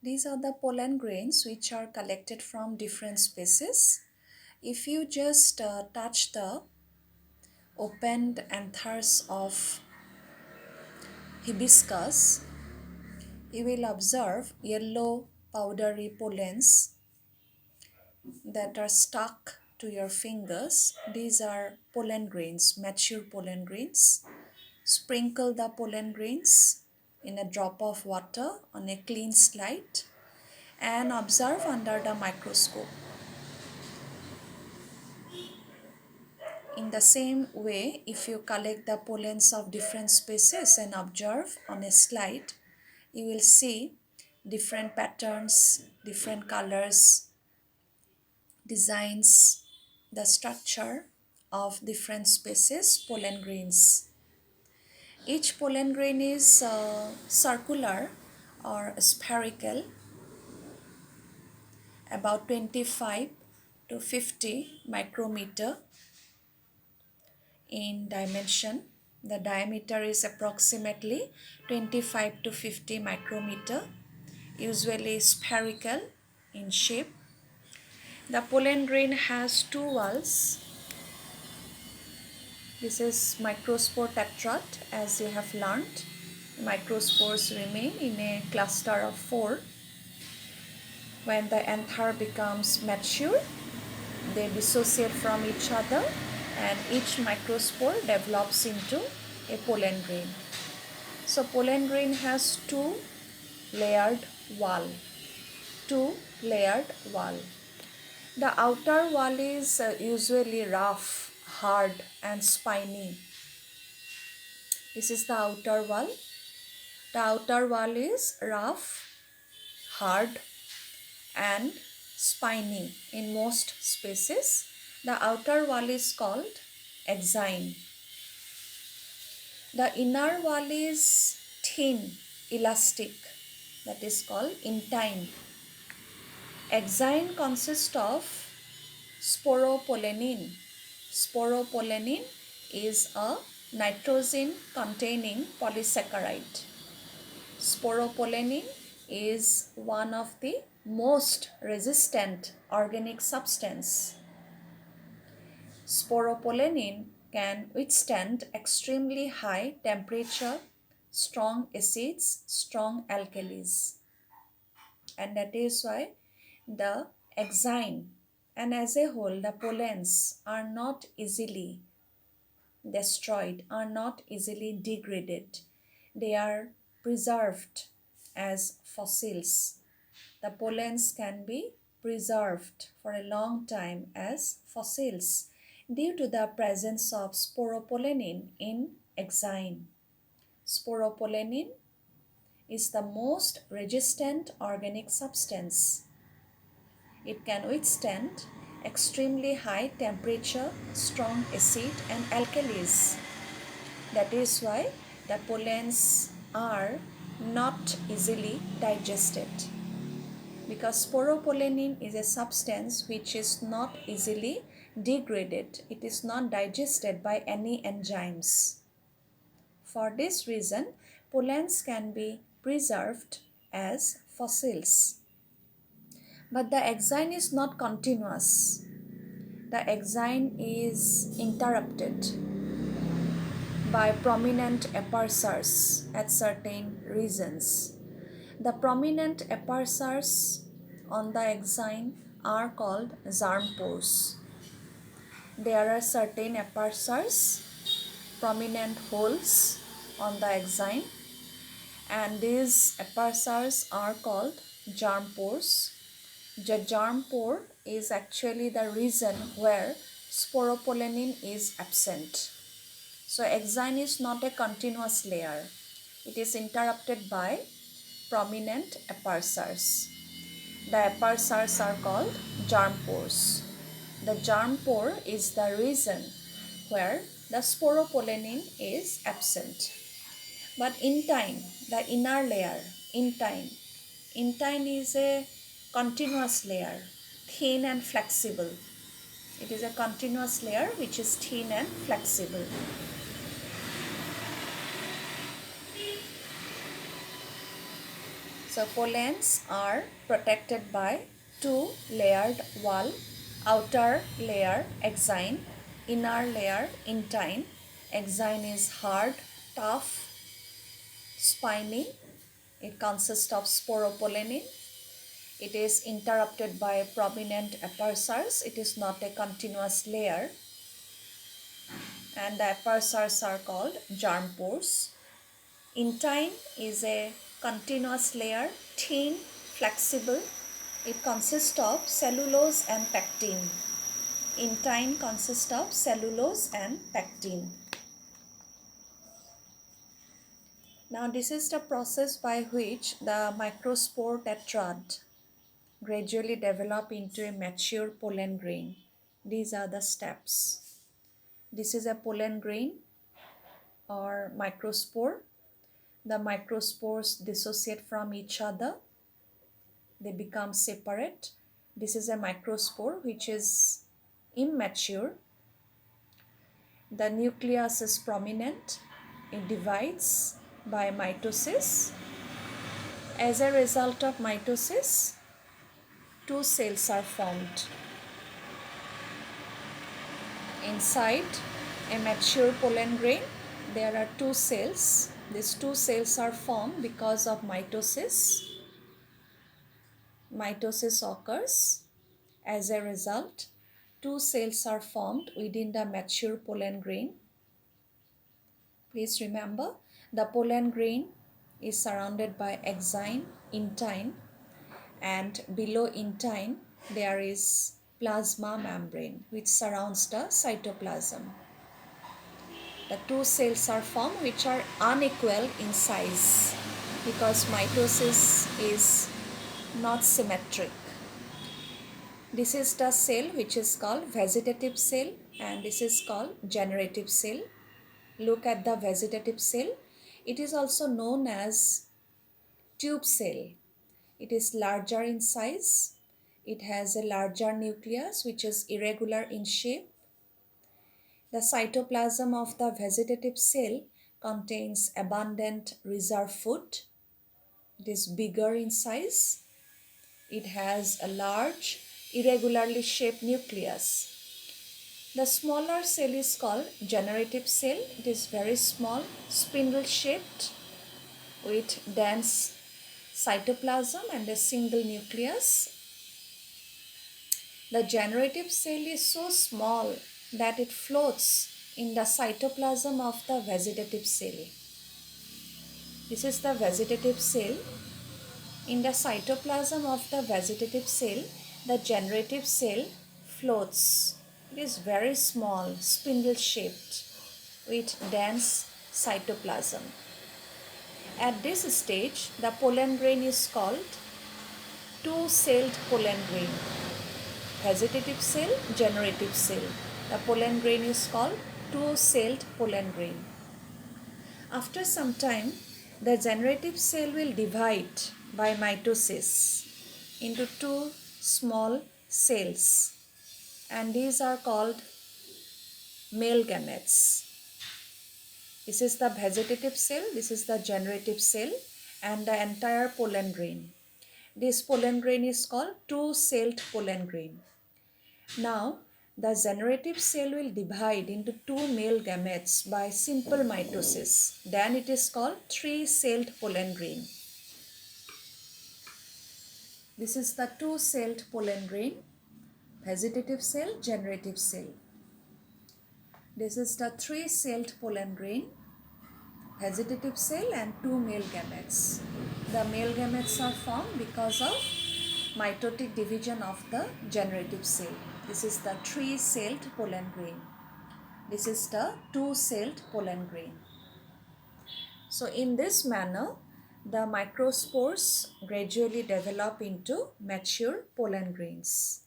These are the pollen grains which are collected from different species. If you just touch the opened anthers of hibiscus, you will observe yellow powdery pollens that are stuck to your fingers. These are pollen grains, mature pollen grains. Sprinkle the pollen grains in a drop of water on a clean slide and observe under the microscope. In the same way, if you collect the pollens of different species and observe on a slide, you will see different patterns, different colors, designs, the structure of different species pollen grains. Each pollen grain is circular or spherical, about 25 to 50 micrometer in dimension. The diameter is approximately 25 to 50 micrometer, usually spherical in shape. The pollen grain has two walls. This is microspore tetrad, as you have learned. Microspores remain in a cluster of 4. When the anther becomes mature, they dissociate from each other and each microspore develops into a pollen grain. So pollen grain has two layered wall. The outer wall is usually rough, hard and spiny. This is the outer wall. The outer wall is rough, hard and spiny in most species. The outer wall is called exine. The inner wall is thin, elastic, that is called intine. Exine consists of sporopollenin. Sporopollenin is a nitrogen containing polysaccharide. Sporopollenin is one of the most resistant organic substance. Sporopollenin can withstand extremely high temperature, strong acids, strong alkalis. And that is why the exine and as a whole the pollens are not easily destroyed, are not easily degraded. They are preserved as fossils. The pollens can be preserved for a long time as fossils due to the presence of sporopollenin in exine. Sporopollenin is the most resistant organic substance. It can withstand extremely high temperature, strong acid and alkalis. That is why the pollens are not easily digested, because sporopollenin is a substance which is not easily degraded. It is not digested by any enzymes. For this reason, pollens can be preserved as fossils. But the exine is not continuous. The exine is interrupted by prominent apersars at certain regions. The prominent apersars on the exine are called germ pores. There are certain apersars, prominent holes on the exine, and these apersars are called germ pores. The germ pore is actually the region where sporopollenin is absent. So exine is not a continuous layer. It is interrupted by prominent apersars. The apersars are called germ pores. The germ pore is the region where the sporopollenin is absent. But intine, the inner layer, intine is a continuous layer, thin and flexible. It is a continuous layer which is thin and flexible. So pollens are protected by two layered wall, outer layer exine, inner layer intine. Exine is hard, tough, spiny. It consists of sporopollenin. It is interrupted by prominent apertures. It is not a continuous layer. And the apertures are called germ pores. Intine is a continuous layer, thin, flexible. It consists of cellulose and pectin. Intine consists of cellulose and pectin. Now this is the process by which the microspore tetrad gradually develop into a mature pollen grain. These are the steps. This is a pollen grain or microspore. The microspores dissociate from each other. They become separate. This is a microspore which is immature. The nucleus is prominent. It divides by mitosis. As a result of mitosis, two cells are formed. Inside a mature pollen grain, there are two cells. These two cells are formed because of mitosis. Mitosis occurs. As a result, two cells are formed within the mature pollen grain. Please remember, the pollen grain is surrounded by exine, intine, and below intine there is plasma membrane which surrounds the cytoplasm. The two cells are formed which are unequal in size because mitosis is not symmetric. This is the cell which is called vegetative cell and this is called generative cell. Look at the vegetative cell. It is also known as tube cell. It is larger in size. It has a larger nucleus which is irregular in shape. The cytoplasm of the vegetative cell contains abundant reserve food. It is bigger in size. It has a large, irregularly shaped nucleus. The smaller cell is called generative cell. It is very small, spindle shaped with dense cytoplasm and a single nucleus. The generative cell is so small that it floats in the cytoplasm of the vegetative cell. This is the vegetative cell. In the cytoplasm of the vegetative cell, the generative cell floats. It is very small, spindle shaped with dense cytoplasm. At this stage, the pollen grain is called two-celled pollen grain. Vegetative cell, generative cell. The pollen grain is called two-celled pollen grain. After some time, the generative cell will divide by mitosis into two small cells and these are called male gametes. This is the vegetative cell, this is the generative cell and the entire pollen grain. This pollen grain is called two-celled pollen grain. Now, the generative cell will divide into two male gametes by simple mitosis. Then it is called three-celled pollen grain. This is the two-celled pollen grain, vegetative cell, generative cell. This is the three-celled pollen grain, vegetative cell and two male gametes. The male gametes are formed because of mitotic division of the generative cell. This is the three-celled pollen grain. This is the two-celled pollen grain. So in this manner, the microspores gradually develop into mature pollen grains.